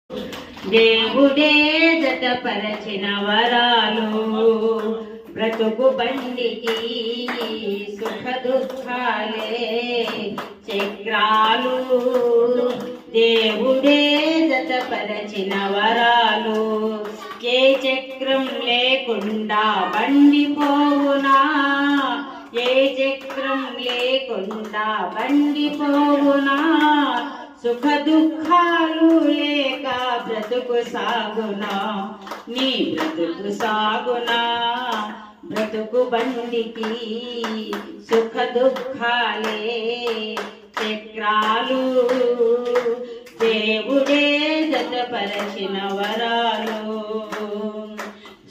దేవుడే జతపరచిన వరాలు బ్రతుకు బండికి సుఖ దుఃఖాలే చక్రాలు. దేవుడే జతపరచిన వరాలు ఏ చక్రం లేకుండా బండి పోవునా, ఏ చక్రం లేకుండా బండి పోవునా, సుఖ దుఃఖాలు లేక బ్రతుకు సాగునా, నీ బ్రతుకు సాగునా. బ్రతుకు బండికి సుఖ దుఃఖాలే చక్రాలు. దేవుడే జతపరచిన వరాలు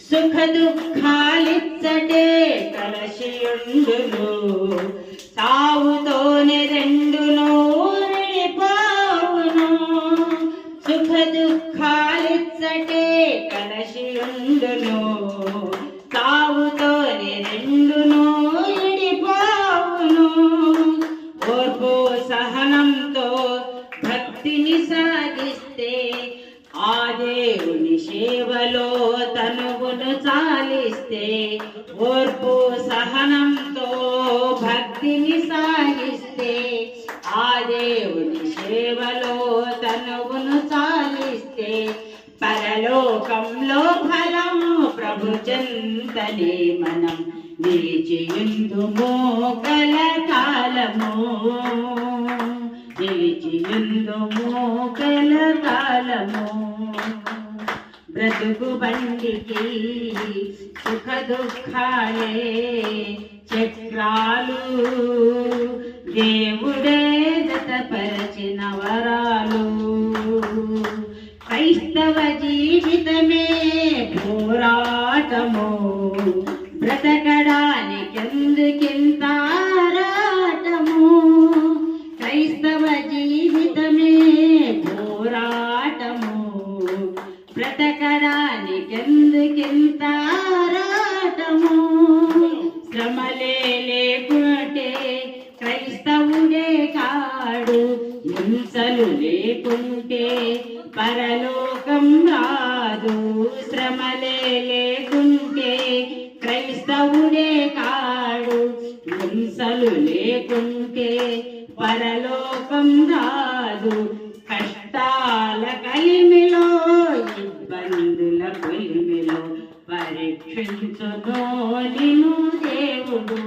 సుఖ దుఃఖాలిచ్చటే కలశియుండును, సావుతోనే రెండును విడిపోవును. సుఖ దుఃఖాలిచ్చటే కలశియుండును, సావుతోనే రెండును విడిపోవును. ఓర్పు సహనంతో భక్తిని సాగిస్తే ఆ దేవుని సేవలో తనువును చాలిస్తే, ఓర్పు సహనంతో భక్తిని సాగిస్తే ఆ దేవుని సేవలో తనువును చాలిస్తే, పరలోకంలో ఫలము ప్రభు చెంతనే మనం నిలిచియుందుము కలకాలము, నిలిచియుందుము కలకాలము. బ్రతుకు బండికి సుఖ దుఃఖాలే చక్రాలు. దేవుడే జతపరచిన వరాలు. క్రైస్తవ జీవితమే పోరాటము, బ్రతకడానికెందుకింత ఆరాటము. క్రైస్తవ జీవితమే పోరాటము, బ్రతకడానికెందుకింత ఆరాటము. శ్రమలే లేకుంటే క్రైస్తవుడే కాడు, హింసలు లేకుంటే పరలోకం రాదు. శ్రమలే లేకుంటే క్రైస్తవుడే కాడు, హింసలు లేకుంటే పరలోకం రాదు. కష్టాల కలిమిలో ఇబ్బందుల కొలిమిలో పరీక్షించును నిన్ను దేవుడు.